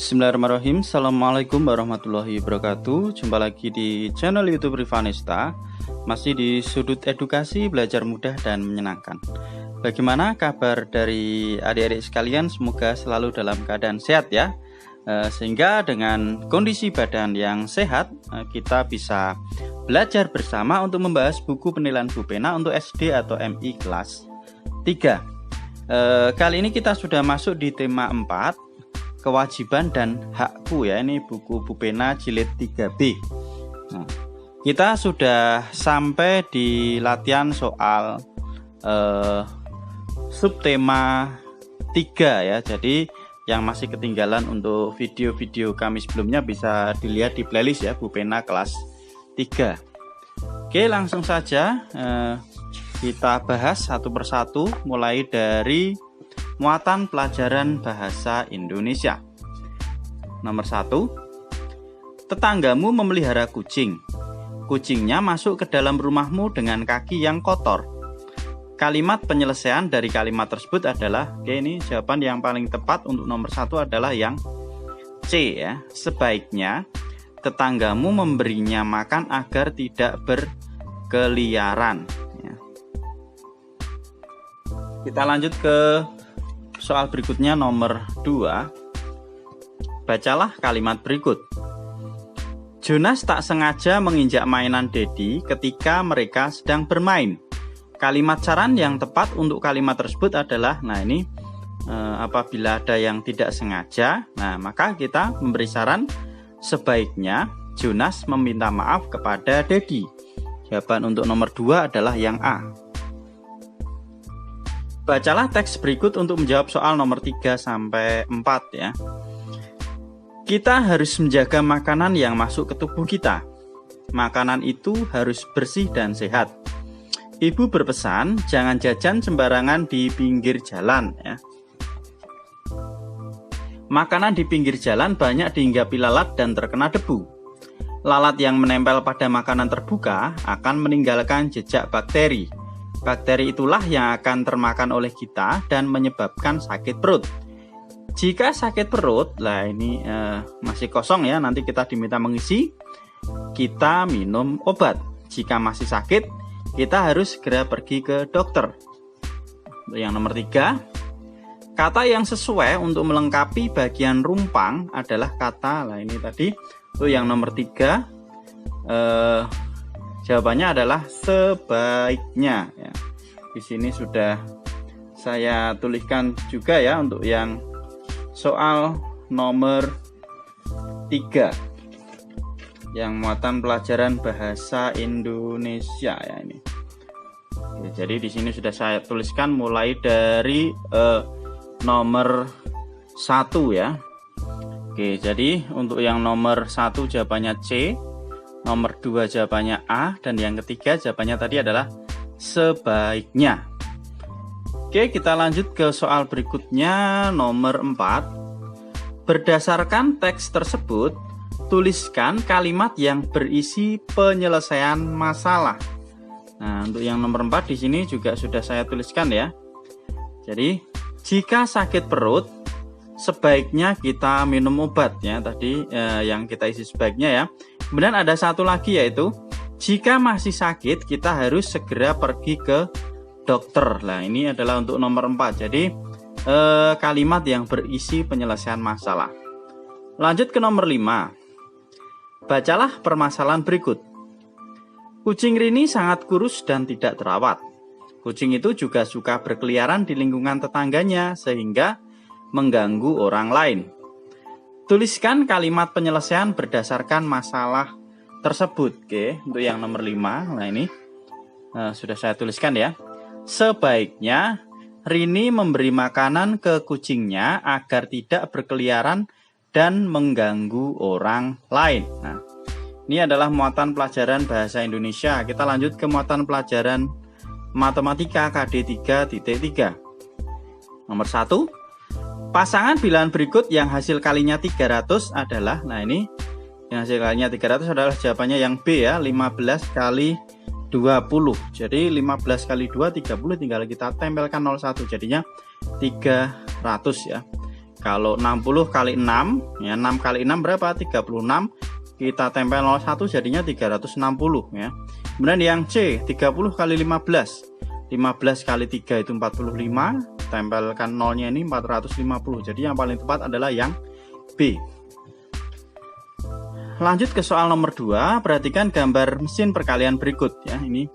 Bismillahirrahmanirrahim. Assalamualaikum warahmatullahi wabarakatuh. Jumpa lagi di channel YouTube Rivanesta. Masih di sudut edukasi, belajar mudah dan menyenangkan. Bagaimana kabar dari adik-adik sekalian? Semoga selalu dalam keadaan sehat ya. Sehingga dengan kondisi badan yang sehat, kita bisa belajar bersama untuk membahas buku penilaian Bu Pena untuk SD atau MI kelas 3. Kali ini kita sudah masuk di tema 4, kewajiban dan hakku ya. Ini buku Bu Pena jilid 3B. Nah, kita sudah sampai di latihan soal subtema 3 ya. Jadi yang masih ketinggalan untuk video-video kami sebelumnya bisa dilihat di playlist ya, Bu Pena kelas 3. Oke, langsung saja kita bahas satu persatu, mulai dari muatan pelajaran bahasa Indonesia. Nomor 1, tetanggamu memelihara kucing. Kucingnya masuk ke dalam rumahmu dengan kaki yang kotor. Kalimat penyelesaian dari kalimat tersebut adalah, oke, ini jawaban yang paling tepat untuk nomor 1 adalah yang C ya. Sebaiknya tetanggamu memberinya makan agar tidak berkeliaran ya. Kita lanjut ke soal berikutnya, nomor 2. Bacalah kalimat berikut. Jonas tak sengaja menginjak mainan Dedi ketika mereka sedang bermain. Kalimat saran yang tepat untuk kalimat tersebut adalah, nah ini apabila ada yang tidak sengaja, nah maka kita memberi saran sebaiknya Jonas meminta maaf kepada Dedi. Jawaban untuk nomor 2 adalah yang A. Bacalah teks berikut untuk menjawab soal nomor 3 sampai 4 ya. Kita harus menjaga makanan yang masuk ke tubuh kita. Makanan itu harus bersih dan sehat. Ibu berpesan jangan jajan sembarangan di pinggir jalan ya. Makanan di pinggir jalan banyak dihinggapi lalat dan terkena debu. Lalat yang menempel pada makanan terbuka akan meninggalkan jejak bakteri. Bakteri itulah yang akan termakan oleh kita dan menyebabkan sakit perut. Jika sakit perut, lah ini masih kosong ya, nanti kita diminta mengisi, kita minum obat. Jika masih sakit, kita harus segera pergi ke dokter. Yang nomor 3, kata yang sesuai untuk melengkapi bagian rumpang adalah kata, lah ini tadi, itu yang nomor 3, jawabannya adalah sebaiknya ya. Di sini sudah saya tuliskan juga ya untuk yang soal nomor 3, yang muatan pelajaran bahasa Indonesia ya ini. Oke, jadi di sini sudah saya tuliskan mulai dari nomor 1 ya. Oke, jadi untuk yang nomor 1 jawabannya C, nomor 2 jawabannya A, dan yang ketiga jawabannya tadi adalah sebaiknya. Oke, kita lanjut ke soal berikutnya, nomor 4. Berdasarkan teks tersebut, tuliskan kalimat yang berisi penyelesaian masalah. Nah, untuk yang nomor 4 di sini juga sudah saya tuliskan ya. Jadi, jika sakit perut, sebaiknya kita minum obat ya. Tadi yang kita isi sebaiknya ya. Kemudian ada satu lagi, yaitu jika masih sakit kita harus segera pergi ke dokter. Nah, ini adalah untuk nomor 4. Jadi kalimat yang berisi penyelesaian masalah. Lanjut ke nomor 5. Bacalah permasalahan berikut. Kucing Rini sangat kurus dan tidak terawat. Kucing itu juga suka berkeliaran di lingkungan tetangganya sehingga mengganggu orang lain. Tuliskan kalimat penyelesaian berdasarkan masalah tersebut. Oke, untuk yang nomor 5, nah ini sudah saya tuliskan ya. Sebaiknya Rini memberi makanan ke kucingnya agar tidak berkeliaran dan mengganggu orang lain. Nah, ini adalah muatan pelajaran bahasa Indonesia. Kita lanjut ke muatan pelajaran matematika KD 3.3. Nomor 1. Pasangan bilangan berikut yang hasil kalinya 300 adalah, nah ini yang hasil kalinya 300 adalah jawabannya yang B ya, 15 kali 20. Jadi 15 kali 2 30, tinggal kita tempelkan 01, jadinya 300 ya. Kalau 60 kali 6, ya 6 kali 6 berapa? 36. Kita tempel 01 jadinya 360 ya. Kemudian yang C, 30 kali 15. 15 kali 3 itu 45. Tempelkan nolnya ini 450. Jadi yang paling tepat adalah yang B. Lanjut ke soal nomor 2. Perhatikan gambar mesin perkalian berikut ya. Ini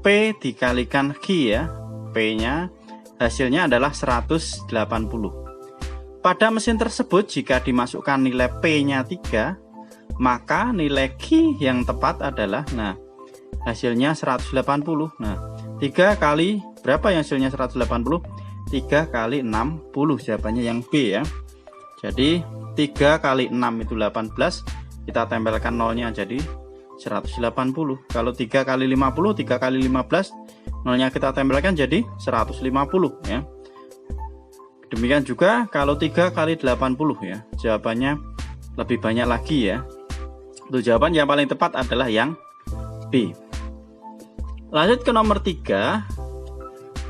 P dikalikan Q ya. P-nya hasilnya adalah 180. Pada mesin tersebut jika dimasukkan nilai P-nya 3, maka nilai Q yang tepat adalah, nah, hasilnya 180. Nah, 3 kali berapa yang hasilnya 180? 3 kali 60, jawabannya yang B ya. Jadi 3 kali 6 itu 18, kita tempelkan nolnya jadi 180. Kalau 3 kali 50, 3 kali 15, nolnya kita tempelkan jadi 150 ya. Demikian juga kalau 3 kali 80 ya, jawabannya lebih banyak lagi ya. Untuk jawaban yang paling tepat adalah yang B. Lanjut ke nomor 3.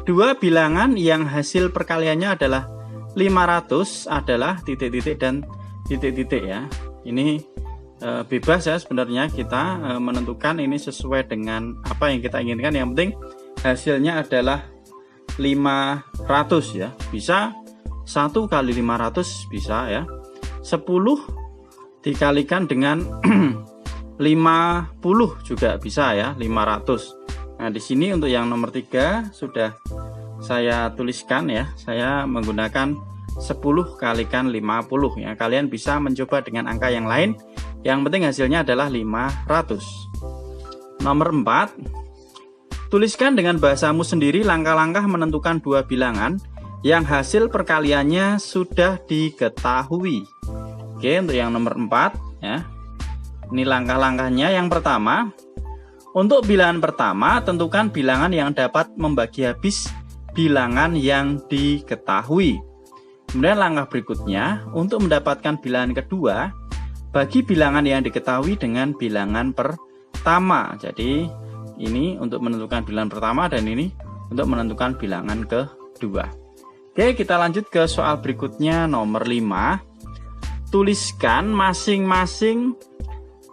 Dua bilangan yang hasil perkaliannya adalah 500 adalah titik-titik dan titik-titik ya. Ini bebas ya sebenarnya, kita menentukan ini sesuai dengan apa yang kita inginkan. Yang penting hasilnya adalah 500 ya. Bisa 1 kali 500 bisa ya. 10 dikalikan dengan 50 juga bisa ya, 500. Nah, di sini untuk yang nomor 3 sudah saya tuliskan ya. Saya menggunakan 10 kalikan 50 ya. Kalian bisa mencoba dengan angka yang lain. Yang penting hasilnya adalah 500. Nomor 4. Tuliskan dengan bahasamu sendiri langkah-langkah menentukan dua bilangan yang hasil perkaliannya sudah diketahui. Oke, untuk yang nomor 4 ya. Ini langkah-langkahnya. Yang pertama, untuk bilangan pertama tentukan bilangan yang dapat membagi habis bilangan yang diketahui. Kemudian langkah berikutnya, untuk mendapatkan bilangan kedua, bagi bilangan yang diketahui dengan bilangan pertama. Jadi ini untuk menentukan bilangan pertama dan ini untuk menentukan bilangan kedua. Oke, kita lanjut ke soal berikutnya nomor 5. Tuliskan masing-masing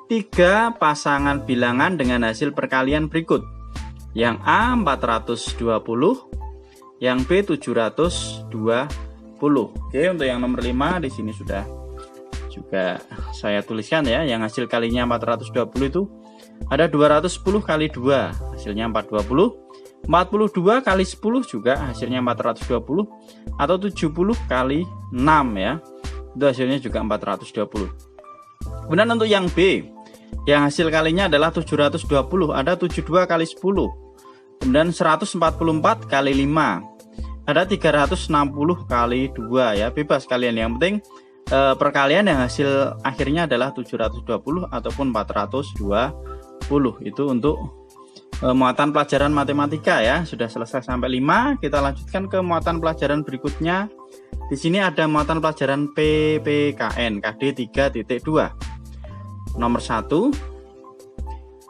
3 pasangan bilangan dengan hasil perkalian berikut. Yang A 420, yang B 720. Oke, untuk yang nomor 5 di sini sudah juga saya tuliskan ya. Yang hasil kalinya 420 itu ada 210 kali 2, hasilnya 420. 42 kali 10 juga hasilnya 420, atau 70 kali 6 ya, itu hasilnya juga 420. Kemudian untuk yang B, yang hasil kalinya adalah 720, ada 72 kali 10. Kemudian 144 kali 5, ada 360 kali 2 ya, bebas kalian. Yang penting perkalian yang hasil akhirnya adalah 720 ataupun 420. Itu untuk muatan pelajaran matematika ya. Sudah selesai sampai 5. Kita lanjutkan ke muatan pelajaran berikutnya. Di sini ada muatan pelajaran PPKN KD 3.2. Nomor 1.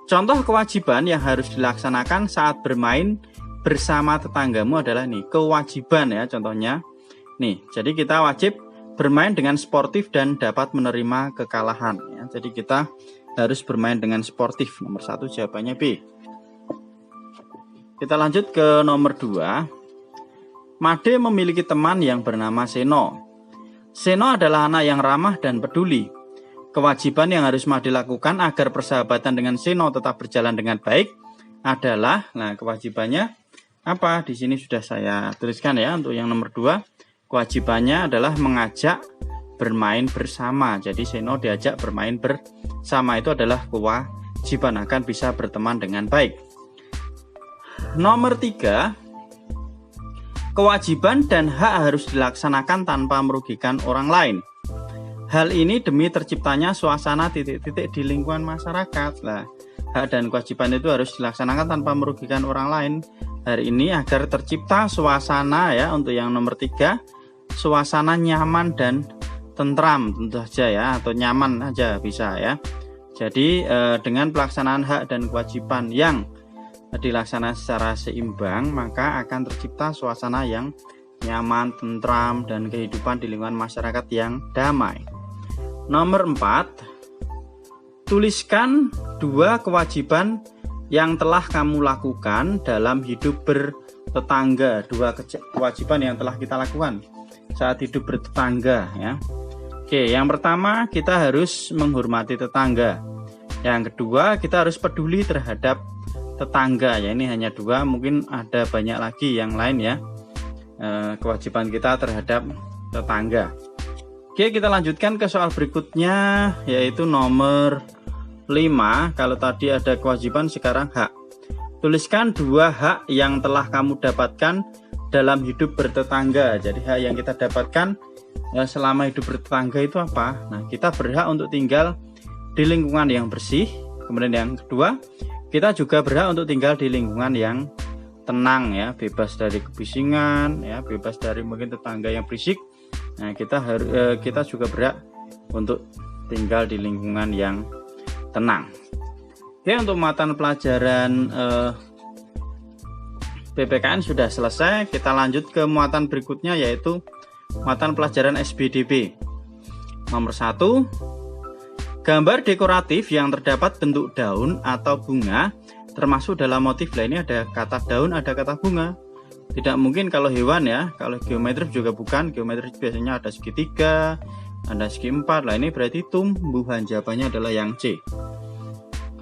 Contoh kewajiban yang harus dilaksanakan saat bermain bersama tetanggamu adalah nih, kewajiban ya contohnya. Nih, jadi kita wajib bermain dengan sportif dan dapat menerima kekalahan ya. Jadi kita harus bermain dengan sportif. Nomor 1 jawabannya B. Kita lanjut ke nomor 2. Made memiliki teman yang bernama Seno. Seno adalah anak yang ramah dan peduli. Kewajiban yang harus Made lakukan agar persahabatan dengan Seno tetap berjalan dengan baik adalah, nah kewajibannya apa? Di sini sudah saya tuliskan ya. Untuk yang nomor 2, kewajibannya adalah mengajak bermain bersama. Jadi Seno diajak bermain bersama, itu adalah kewajiban akan bisa berteman dengan baik. Nomor 3, kewajiban dan hak harus dilaksanakan tanpa merugikan orang lain. Hal ini demi terciptanya suasana titik-titik di lingkungan masyarakat. Nah, hak dan kewajiban itu harus dilaksanakan tanpa merugikan orang lain. Hari ini agar tercipta suasana ya. Untuk yang nomor 3, suasana nyaman dan tentram tentu saja ya, atau nyaman aja bisa ya. Jadi dengan pelaksanaan hak dan kewajiban yang dilaksanakan secara seimbang, maka akan tercipta suasana yang nyaman, tentram, dan kehidupan di lingkungan masyarakat yang damai. Nomor 4, tuliskan 2 kewajiban yang telah kamu lakukan dalam hidup bertetangga. 2 kewajiban yang telah kita lakukan saat hidup bertetangga ya. Oke, yang pertama kita harus menghormati tetangga. Yang kedua kita harus peduli terhadap tetangga ya. Ini hanya 2, mungkin ada banyak lagi yang lain ya. Kewajiban kita terhadap tetangga. Oke, kita lanjutkan ke soal berikutnya, yaitu nomor 5. Kalau tadi ada kewajiban, sekarang hak. Tuliskan 2 hak yang telah kamu dapatkan dalam hidup bertetangga. Jadi hak yang kita dapatkan selama hidup bertetangga itu apa? Nah, kita berhak untuk tinggal di lingkungan yang bersih. Kemudian yang kedua, kita juga berhak untuk tinggal di lingkungan yang tenang ya, bebas dari kebisingan ya, bebas dari mungkin tetangga yang berisik. Nah, kita juga berhak untuk tinggal di lingkungan yang tenang. Oke, untuk matan pelajaran PPKN sudah selesai. Kita lanjut ke muatan berikutnya, yaitu muatan pelajaran SBDP. Nomor 1, gambar dekoratif yang terdapat bentuk daun atau bunga termasuk dalam motif. Lah, ini ada kata daun, ada kata bunga. Tidak mungkin kalau hewan ya. Kalau geometris juga bukan. Geometris biasanya ada segitiga, ada segi 4. Lah, ini berarti tumbuhan. Jawabannya adalah yang C.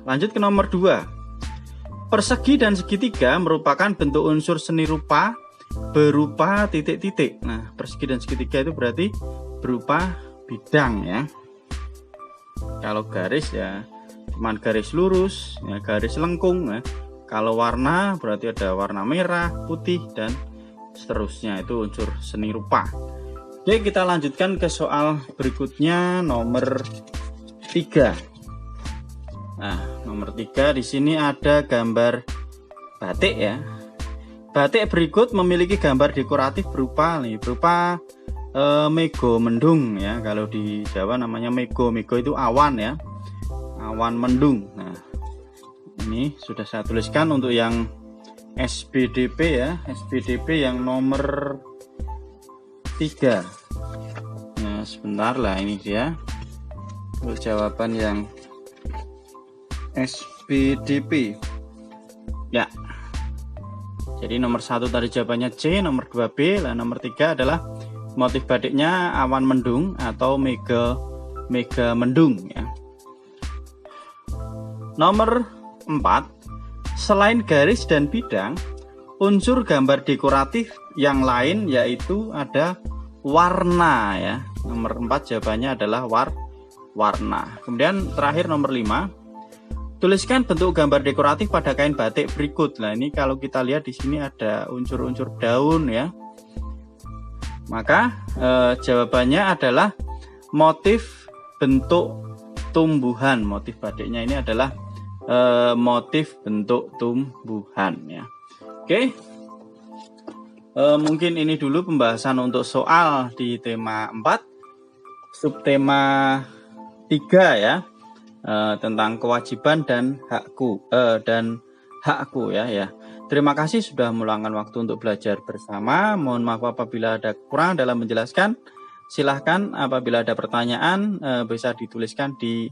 Lanjut ke nomor 2. Persegi dan segitiga merupakan bentuk unsur seni rupa berupa titik-titik. Nah, persegi dan segitiga itu berarti berupa bidang ya. Kalau garis ya cuman garis lurus, ya, garis lengkung ya. Kalau warna berarti ada warna merah, putih, dan seterusnya. Itu unsur seni rupa. Oke, kita lanjutkan ke soal berikutnya, nomor 3. Nah, nomor 3 di sini ada gambar batik ya. Batik berikut memiliki gambar dekoratif berupa mego mendung ya. Kalau di Jawa namanya mego. Mego itu awan ya. Awan mendung. Nah, ini sudah saya tuliskan untuk yang SBDP ya. SBDP yang nomor 3. Nah, sebentar lah, ini dia untuk jawaban yang SBDP ya. Jadi nomor 1 tadi jawabannya C, nomor 2 B, lah nomor 3 adalah motif batiknya awan mendung atau mega mendung ya. Nomor 4, selain garis dan bidang, unsur gambar dekoratif yang lain yaitu ada warna ya. Nomor 4 jawabannya adalah warna. Kemudian terakhir nomor 5, tuliskan bentuk gambar dekoratif pada kain batik berikut. Nah, ini kalau kita lihat di sini ada unsur-unsur daun ya. Maka jawabannya adalah motif bentuk tumbuhan. Motif batiknya ini adalah motif bentuk tumbuhan ya. Oke. Mungkin ini dulu pembahasan untuk soal di tema 4. Subtema 3 ya. Tentang kewajiban dan hakku ya. Terima kasih sudah meluangkan waktu untuk belajar bersama. Mohon maaf apabila ada kurang dalam menjelaskan. Silahkan apabila ada pertanyaan bisa dituliskan di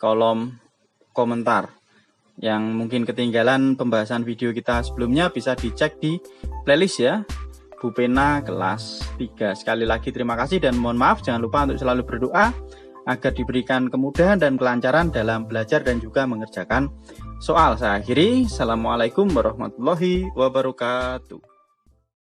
kolom komentar. Yang mungkin ketinggalan pembahasan video kita sebelumnya bisa dicek di playlist ya, Bu Pena kelas 3. Sekali lagi terima kasih dan mohon maaf. Jangan lupa untuk selalu berdoa agar diberikan kemudahan dan kelancaran dalam belajar dan juga mengerjakan soal. Saya akhiri. Assalamualaikum warahmatullahi wabarakatuh.